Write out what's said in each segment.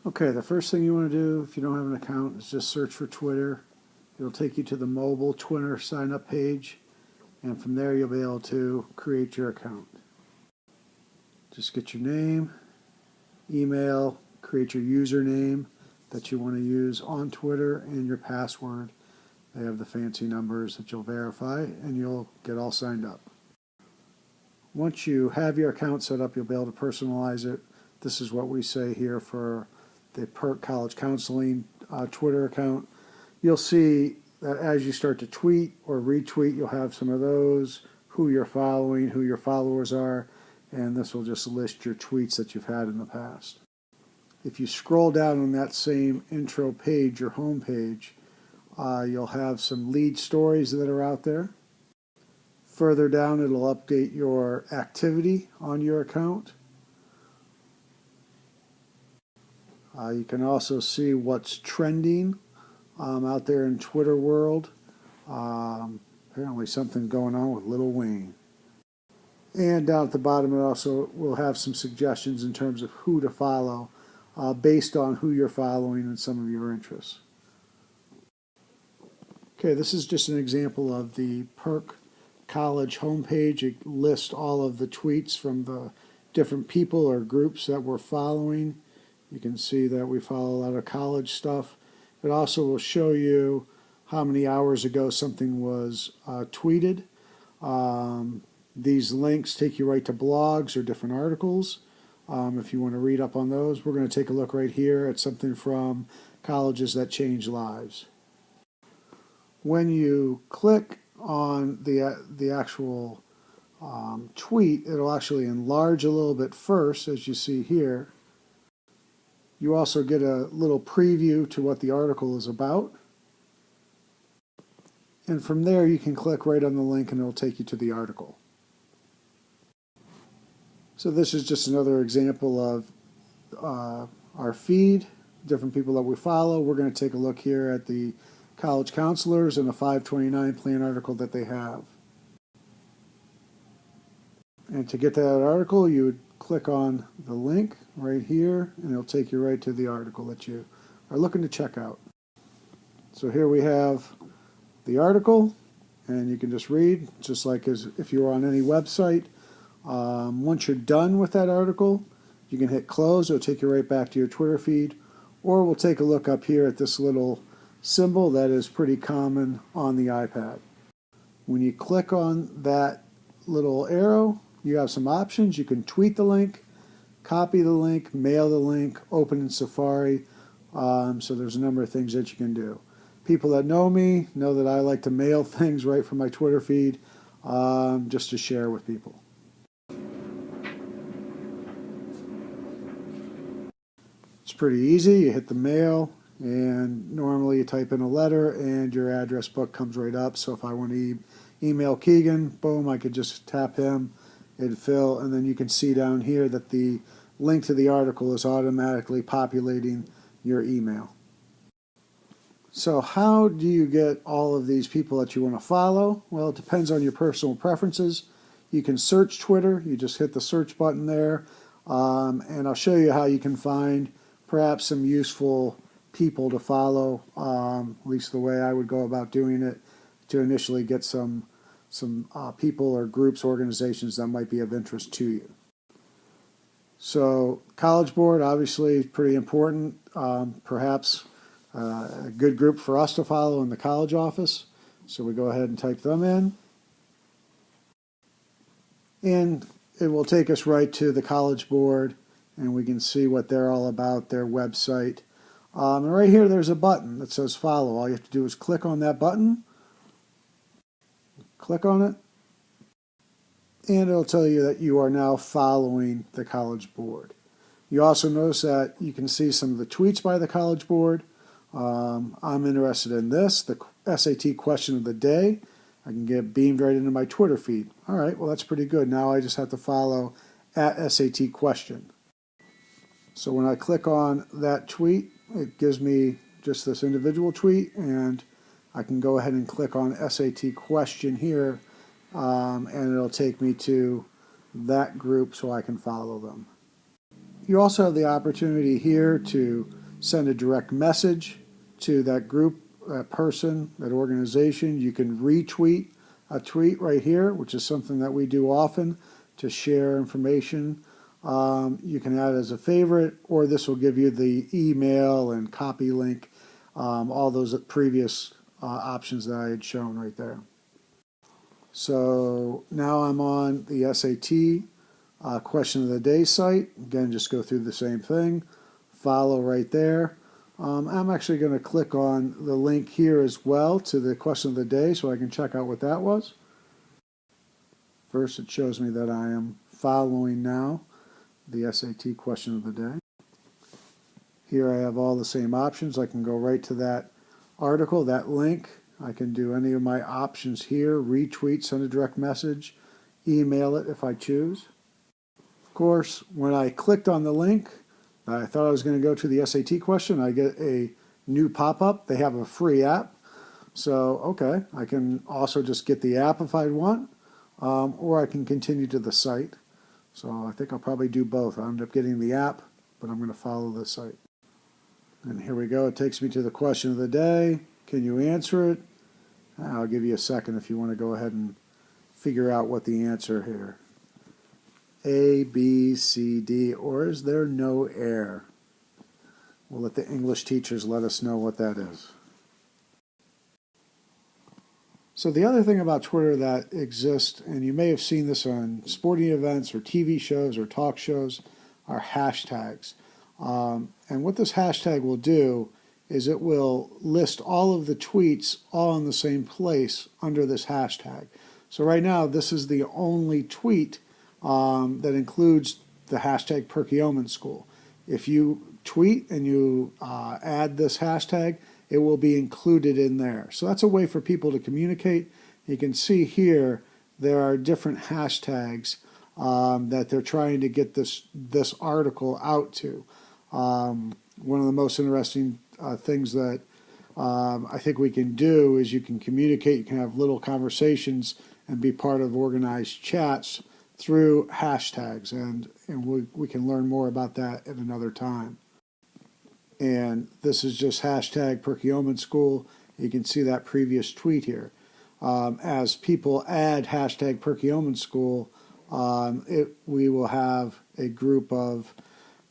Okay, the first thing you want to do if you don't have an account is just search for Twitter. It'll take you to the mobile Twitter sign up page, and from there you'll be able to create your account. Just get your name, email, create your username that you want to use on Twitter, and your password. They have the fancy numbers that you'll verify, and you'll get all signed up. Once you have your account set up, you'll be able to personalize it. This is what we say here for the PERC College Counseling Twitter account. You'll see that as you start to tweet or retweet, you'll have some of those, who you're following, who your followers are, and this will just list your tweets that you've had in the past. If you scroll down on that same intro page, your home page, you'll have some lead stories that are out there. Further down, it'll update your activity on your account. You can also see what's trending out there in Twitter world. Apparently something going on with Lil Wayne. And down at the bottom, it also will have some suggestions in terms of who to follow based on who you're following and some of your interests. Okay, this is just an example of the PERC College homepage. It lists all of the tweets from the different people or groups that we're following. You can see that we follow a lot of college stuff. It also will show you how many hours ago something was tweeted. These links take you right to blogs or different articles. If you want to read up on those, we're going to take a look right here at something from Colleges That Change Lives. When you click on the actual tweet, it'll actually enlarge a little bit first, as you see here. You also get a little preview to what the article is about. And from there, you can click right on the link and it'll take you to the article. So this is just another example of our feed, different people that we follow. We're going to take a look here at the college counselors and a 529 plan article that they have. And to get to that article, you would click on the link right here, and it'll take you right to the article that you are looking to check out. So here we have the article, and you can just read, just like as if you were on any website. Once you're done with that article, you can hit close. It'll take you right back to your Twitter feed, or we'll take a look up here at this little symbol that is pretty common on the iPad. When you click on that little arrow, you have some options. You can tweet the link, copy the link, mail the link, open in Safari. So there's a number of things that you can do. People that know me know that I like to mail things right from my Twitter feed just to share with people. It's pretty easy. You hit the mail, and normally you type in a letter and your address book comes right up. So if I want to email Keegan, boom, I could just tap him, it'd fill, and then you can see down here that the link to the article is automatically populating your email. So how do you get all of these people that you want to follow? Well, it depends on your personal preferences. You can search Twitter. You just hit the search button there, and I'll show you how you can find perhaps some useful people to follow, at least the way I would go about doing it, to initially get some people or groups, organizations that might be of interest to you. So College Board, obviously pretty important, perhaps a good group for us to follow in the college office. So we go ahead and type them in. And it will take us right to the College Board, and we can see what they're all about, their website. And right here there's a button that says follow. All you have to do is click on that button. Click on it, and it'll tell you that you are now following the College Board. You also notice that you can see some of the tweets by the College Board. I'm interested in this, the SAT question of the day. I can get beamed right into my Twitter feed. All right, well, that's pretty good. Now I just have to follow @SAT question. So when I click on that tweet, it gives me just this individual tweet, and I can go ahead and click on SAT question here, and it'll take me to that group so I can follow them. You also have the opportunity here to send a direct message to that group, that person, that organization. You can retweet a tweet right here, which is something that we do often to share information. You can add as a favorite, or this will give you the email and copy link, all those previous options that I had shown right there. So now I'm on the SAT question of the day site. Again, just go through the same thing. Follow right there. I'm actually going to click on the link here as well to the question of the day so I can check out what that was. First, it shows me that I am following now the SAT question of the day. Here I have all the same options. I can go right to that article, that link. I can do any of my options here, retweet, send a direct message, email it if I choose. Of course, when I clicked on the link, I thought I was going to go to the SAT question. I get a new pop-up. They have a free app. So, okay, I can also just get the app if I want, or I can continue to the site. So I think I'll probably do both. I'll end up getting the app, but I'm going to follow the site. And here we go. It takes me to the question of the day. Can you answer it? I'll give you a second if you want to go ahead and figure out what the answer here. A, B, C, D, or is there no air? We'll let the English teachers let us know what that is. So the other thing about Twitter that exists, and you may have seen this on sporting events or TV shows or talk shows, are hashtags. And what this hashtag will do is it will list all of the tweets all in the same place under this hashtag. So right now, this is the only tweet that includes the hashtag Perkiomen School. If you tweet and you add this hashtag, it will be included in there. So that's a way for people to communicate. You can see here there are different hashtags that they're trying to get this article out to. One of the most interesting things that I think we can do is you can communicate, you can have little conversations and be part of organized chats through hashtags, and we can learn more about that at another time. And this is just hashtag Perkiomen School. You can see that previous tweet here. As people add hashtag Perkiomen School, we will have a group of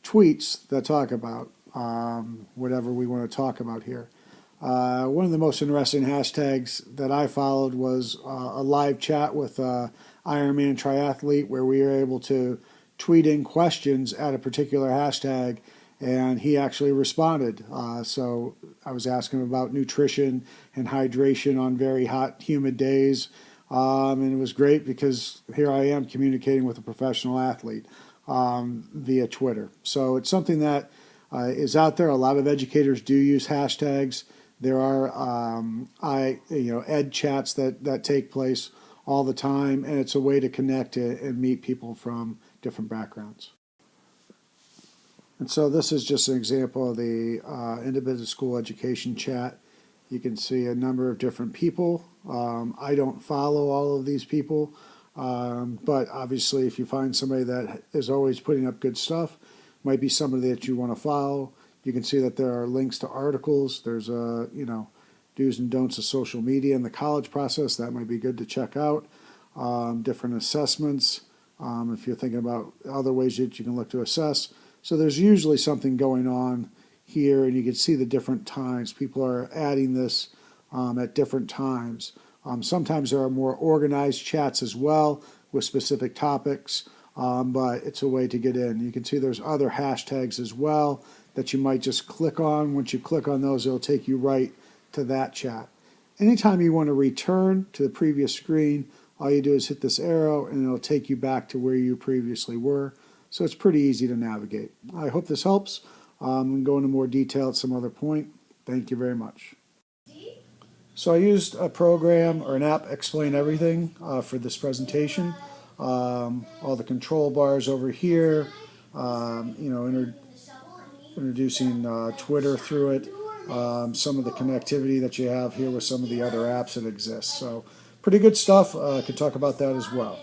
tweets that talk about whatever we want to talk about here. One of the most interesting hashtags that I followed was a live chat with Ironman triathlete where we were able to tweet in questions at a particular hashtag, and he actually responded. So I was asking him about nutrition and hydration on very hot, humid days, and it was great because here I am communicating with a professional athlete via Twitter. So it's something that is out there. A lot of educators do use hashtags. There are ed chats that take place all the time, and it's a way to connect and meet people from different backgrounds. And so this is just an example of the Independent School Education chat. You can see a number of different people. I don't follow all of these people, but obviously if you find somebody that is always putting up good stuff, might be somebody that you want to follow. You can see that there are links to articles. There's do's and don'ts of social media in the college process. That might be good to check out. Different assessments, if you're thinking about other ways that you can look to assess. So there's usually something going on here, and you can see the different times. People are adding this at different times. Sometimes there are more organized chats as well with specific topics, but it's a way to get in. You can see there's other hashtags as well that you might just click on. Once you click on those, it'll take you right to that chat. Anytime you want to return to the previous screen, all you do is hit this arrow and it'll take you back to where you previously were. So it's pretty easy to navigate. I hope this helps. I'm go into more detail at some other point. Thank you very much. So I used a program or an app, Explain Everything, for this presentation. All the control bars over here, introducing Twitter through it, some of the connectivity that you have here with some of the other apps that exist. So pretty good stuff. I could talk about that as well.